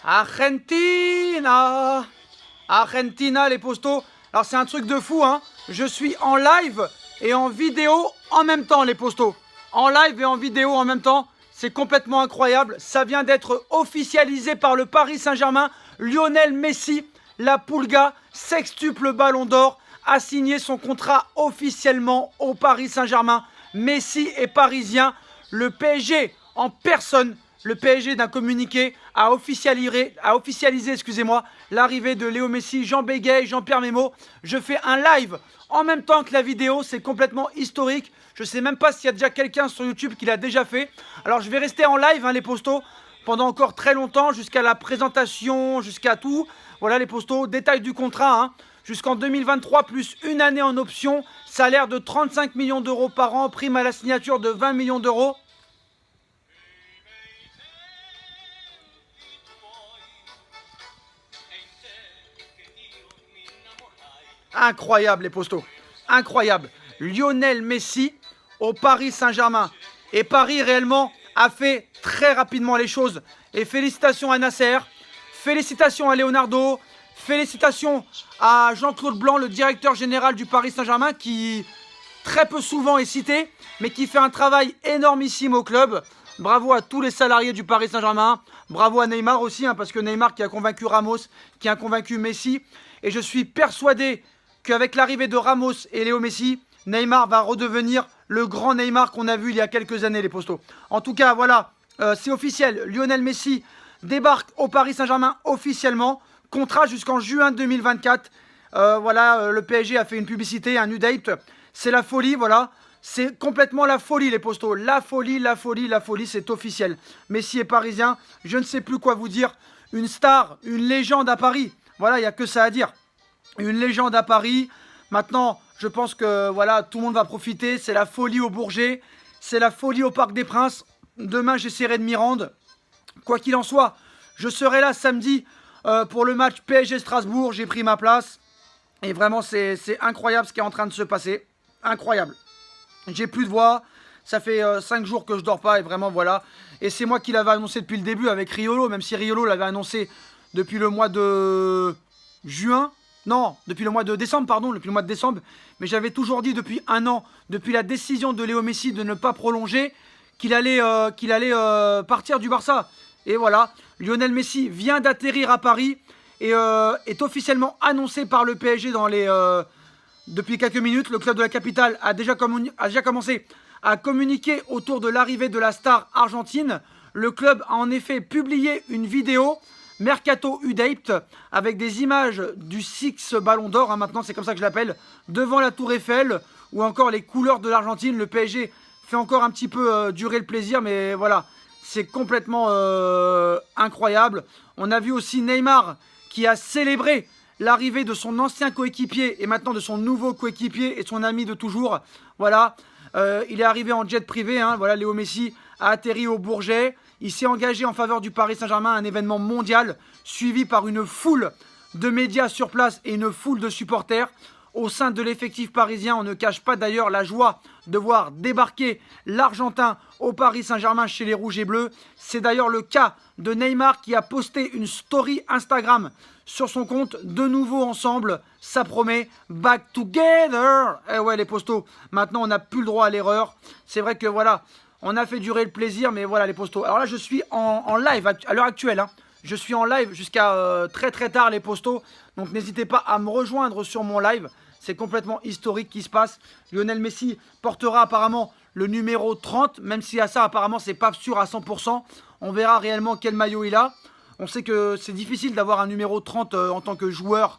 Argentina. Argentina, les postos. Alors, c'est un truc de fou, hein. Je suis en live et en vidéo en même temps, les postos. En live et en vidéo en même temps. C'est complètement incroyable. Ça vient d'être officialisé par le Paris Saint-Germain. Lionel Messi, la Pulga, sextuple ballon d'or, a signé son contrat officiellement au Paris Saint-Germain. Messi est parisien. Le PSG en personne, le PSG d'un communiqué a officialisé l'arrivée de Léo Messi, Jean Béguet, Jean-Pierre Mémo. Je fais un live en même temps que la vidéo, c'est complètement historique. Je ne sais même pas s'il y a déjà quelqu'un sur YouTube qui l'a déjà fait. Alors je vais rester en live, hein, les postos, pendant encore très longtemps, jusqu'à la présentation, jusqu'à tout. Voilà les postos, détail du contrat, hein. Jusqu'en 2023, plus une année en option, salaire de 35 millions d'euros par an, prime à la signature de 20 millions d'euros. Incroyable les postos, incroyable. Lionel Messi au Paris Saint-Germain. Et Paris réellement a fait très rapidement les choses. Et félicitations à Nasser, félicitations à Leonardo, félicitations à Jean-Claude Blanc, le directeur général du Paris Saint-Germain, qui très peu souvent est cité, mais qui fait un travail énormissime au club. Bravo à tous les salariés du Paris Saint-Germain. Bravo à Neymar aussi, hein, parce que Neymar qui a convaincu Ramos, qui a convaincu Messi. Et je suis persuadé qu'avec l'arrivée de Ramos et Léo Messi, Neymar va redevenir le grand Neymar qu'on a vu il y a quelques années, les postos. En tout cas, voilà, c'est officiel. Lionel Messi débarque au Paris Saint-Germain officiellement. Contrat jusqu'en juin 2024. Voilà, le PSG a fait une publicité, un new date. C'est la folie, voilà. C'est complètement la folie, les postos. La folie, la folie, la folie, c'est officiel. Messi est parisien. Je ne sais plus quoi vous dire. Une star, une légende à Paris. Voilà, il n'y a que ça à dire. Une légende à Paris. Maintenant, je pense que voilà, tout le monde va profiter. C'est la folie au Bourget. C'est la folie au Parc des Princes. Demain, j'essaierai de m'y rendre. Quoi qu'il en soit, je serai là samedi pour le match PSG Strasbourg. J'ai pris ma place. Et vraiment, c'est incroyable ce qui est en train de se passer. Incroyable. J'ai plus de voix. Ça fait 5 jours que je dors pas. Et vraiment, voilà. Et c'est moi qui l'avais annoncé depuis le début avec Riolo. Même si Riolo l'avait annoncé depuis le mois de juin. Non, depuis le mois de décembre, pardon, depuis le mois de décembre. Mais j'avais toujours dit depuis un an, depuis la décision de Léo Messi de ne pas prolonger, qu'il allait partir du Barça. Et voilà, Lionel Messi vient d'atterrir à Paris et est officiellement annoncé par le PSG depuis quelques minutes. Le club de la capitale a déjà commencé à communiquer autour de l'arrivée de la star argentine. Le club a en effet publié une vidéo Mercato Udaped avec des images du Six Ballon d'Or, hein, maintenant c'est comme ça que je l'appelle, devant la Tour Eiffel ou encore les couleurs de l'Argentine. Le PSG fait encore un petit peu durer le plaisir, mais voilà, c'est complètement incroyable. On a vu aussi Neymar qui a célébré l'arrivée de son ancien coéquipier et maintenant de son nouveau coéquipier et son ami de toujours. Voilà, il est arrivé en jet privé, hein, voilà, Léo Messi a atterri au Bourget. Il s'est engagé en faveur du Paris Saint-Germain, un événement mondial suivi par une foule de médias sur place et une foule de supporters. Au sein de l'effectif parisien, on ne cache pas d'ailleurs la joie de voir débarquer l'Argentin au Paris Saint-Germain chez les Rouges et Bleus. C'est d'ailleurs le cas de Neymar qui a posté une story Instagram sur son compte. De nouveau ensemble, ça promet. Back together. Eh ouais les postos, maintenant on n'a plus le droit à l'erreur. C'est vrai que voilà, on a fait durer le plaisir, mais voilà les postos. Alors là, je suis en live à l'heure actuelle. Hein. Je suis en live jusqu'à très très tard les postos. Donc n'hésitez pas à me rejoindre sur mon live. C'est complètement historique qui se passe. Lionel Messi portera apparemment le numéro 30. Même si à ça, apparemment, c'est pas sûr à 100%. On verra réellement quel maillot il a. On sait que c'est difficile d'avoir un numéro 30 en tant que joueur.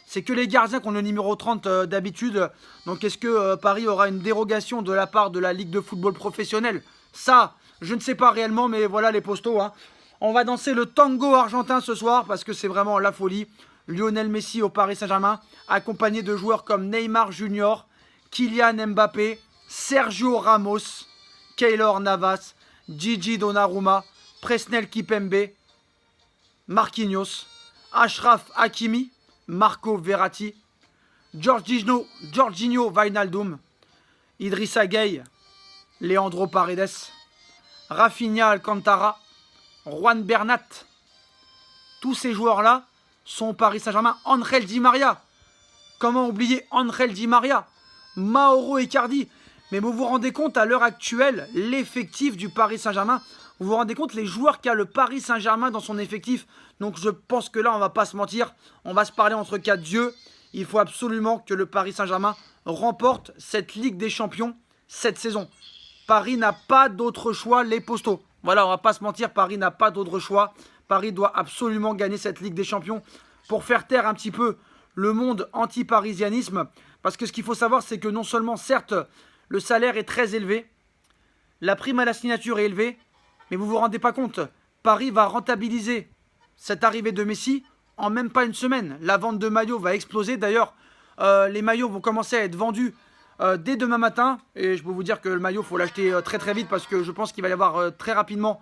C'est que les gardiens qui ont le numéro 30 d'habitude. Donc est-ce que Paris aura une dérogation de la part de la Ligue de football professionnel? Ça, je ne sais pas réellement, mais voilà les postos. Hein. On va danser le tango argentin ce soir parce que c'est vraiment la folie. Lionel Messi au Paris Saint-Germain, accompagné de joueurs comme Neymar Junior, Kylian Mbappé, Sergio Ramos, Keylor Navas, Gigi Donnarumma, Presnel Kipembe, Marquinhos, Achraf Hakimi, Marco Verratti, Jorginho Wijnaldum, Idrissa Gueye, Leandro Paredes, Rafinha Alcantara, Juan Bernat, tous ces joueurs-là sont au Paris Saint-Germain. Angel Di Maria. Comment oublier Angel Di Maria? Mauro Icardi. Mais vous vous rendez compte à l'heure actuelle, l'effectif du Paris Saint-Germain, vous vous rendez compte les joueurs qu'a le Paris Saint-Germain dans son effectif. Donc je pense que là, on ne va pas se mentir, on va se parler entre quatre dieux. Il faut absolument que le Paris Saint-Germain remporte cette Ligue des Champions cette saison. Paris n'a pas d'autre choix, les postos. Voilà, on ne va pas se mentir, Paris n'a pas d'autre choix. Paris doit absolument gagner cette Ligue des Champions pour faire taire un petit peu le monde anti-parisianisme. Parce que ce qu'il faut savoir, c'est que non seulement, certes, le salaire est très élevé, la prime à la signature est élevée, mais vous ne vous rendez pas compte, Paris va rentabiliser cette arrivée de Messi en même pas une semaine. La vente de maillots va exploser. D'ailleurs, les maillots vont commencer à être vendus dès demain matin. Et je peux vous dire que le maillot, il faut l'acheter très très vite parce que je pense qu'il va y avoir très rapidement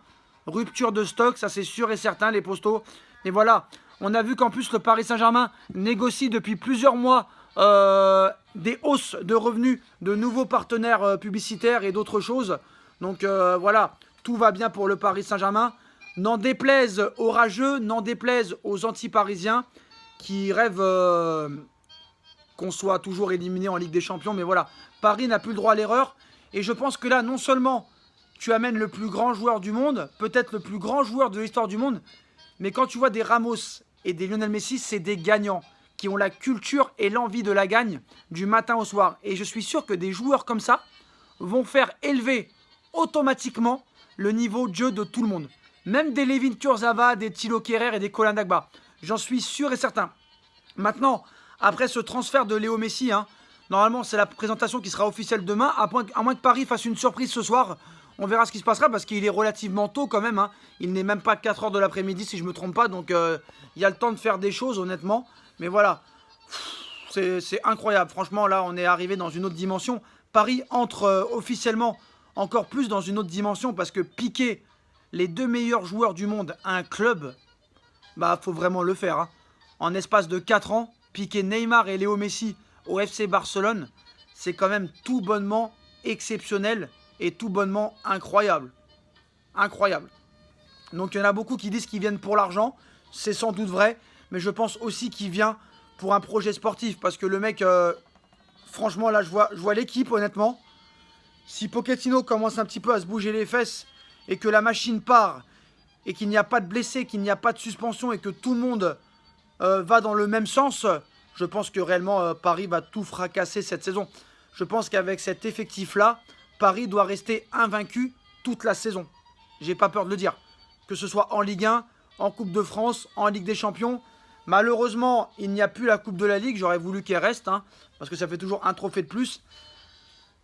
rupture de stock. Ça, c'est sûr et certain, les postos. Et voilà, on a vu qu'en plus, le Paris Saint-Germain négocie depuis plusieurs mois des hausses de revenus de nouveaux partenaires publicitaires et d'autres choses. Donc voilà, tout va bien pour le Paris Saint-Germain. N'en déplaise aux rageux, n'en déplaise aux anti-parisiens qui rêvent qu'on soit toujours éliminé en Ligue des Champions. Mais voilà, Paris n'a plus le droit à l'erreur. Et je pense que là, non seulement tu amènes le plus grand joueur du monde, peut-être le plus grand joueur de l'histoire du monde, mais quand tu vois des Ramos et des Lionel Messi, c'est des gagnants qui ont la culture et l'envie de la gagne du matin au soir. Et je suis sûr que des joueurs comme ça vont faire élever automatiquement le niveau de jeu de tout le monde. Même des Levin Kurzawa, des Thilo Kehrer et des Colin Dagba. J'en suis sûr et certain. Maintenant, après ce transfert de Léo Messi, normalement c'est la présentation qui sera officielle demain, à moins que Paris fasse une surprise ce soir. On verra ce qui se passera parce qu'il est relativement tôt quand même. Il n'est même pas 4 h de l'après-midi si je ne me trompe pas. Donc il y a le temps de faire des choses honnêtement. Mais voilà, c'est incroyable. Franchement là on est arrivé dans une autre dimension. Paris entre officiellement encore plus dans une autre dimension parce que piquer les deux meilleurs joueurs du monde à un club, bah faut vraiment le faire. En espace de 4 ans, piquer Neymar et Léo Messi au FC Barcelone, c'est quand même tout bonnement exceptionnel et tout bonnement incroyable. Incroyable. Donc il y en a beaucoup qui disent qu'ils viennent pour l'argent, c'est sans doute vrai, mais je pense aussi qu'il vient pour un projet sportif parce que le mec, franchement là je vois l'équipe honnêtement. Si Pochettino commence un petit peu à se bouger les fesses et que la machine part et qu'il n'y a pas de blessés, qu'il n'y a pas de suspension et que tout le monde va dans le même sens, je pense que réellement Paris va tout fracasser cette saison. Je pense qu'avec cet effectif-là, Paris doit rester invaincu toute la saison. J'ai pas peur de le dire. Que ce soit en Ligue 1, en Coupe de France, en Ligue des Champions. Malheureusement, il n'y a plus la Coupe de la Ligue. J'aurais voulu qu'elle reste, parce que ça fait toujours un trophée de plus.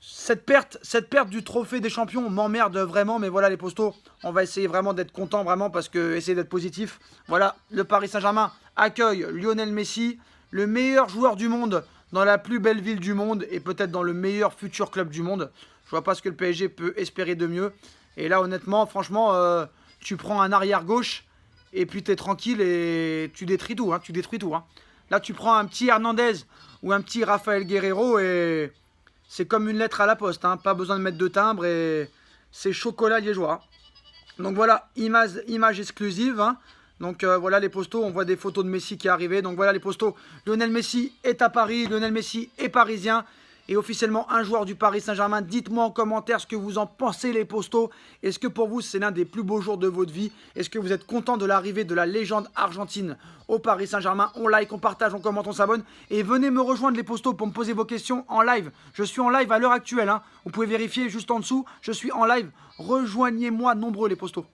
Cette perte du trophée des champions m'emmerde vraiment, mais voilà les postos, on va essayer vraiment d'être content vraiment parce que essayer d'être positif. Voilà, le Paris Saint-Germain accueille Lionel Messi, le meilleur joueur du monde dans la plus belle ville du monde et peut-être dans le meilleur futur club du monde. Je vois pas ce que le PSG peut espérer de mieux. Et là honnêtement, franchement, tu prends un arrière gauche et puis tu es tranquille et tu détruis tout, tu détruis tout. Là tu prends un petit Hernandez ou un petit Raphaël Guerreiro et c'est comme une lettre à la poste, pas besoin de mettre de timbre et c'est chocolat liégeois. Donc voilà, image exclusive. Donc voilà les postos, on voit des photos de Messi qui est arrivé. Donc voilà les postos, Lionel Messi est à Paris, Lionel Messi est parisien. Et officiellement un joueur du Paris Saint-Germain. Dites-moi en commentaire ce que vous en pensez les postos. Est-ce que pour vous c'est l'un des plus beaux jours de votre vie? Est-ce que vous êtes content de l'arrivée de la légende argentine au Paris Saint-Germain? On like, on partage, on commente, on s'abonne. Et venez me rejoindre les postos pour me poser vos questions en live. Je suis en live à l'heure actuelle. Vous pouvez vérifier juste en dessous. Je suis en live. Rejoignez-moi nombreux les postos.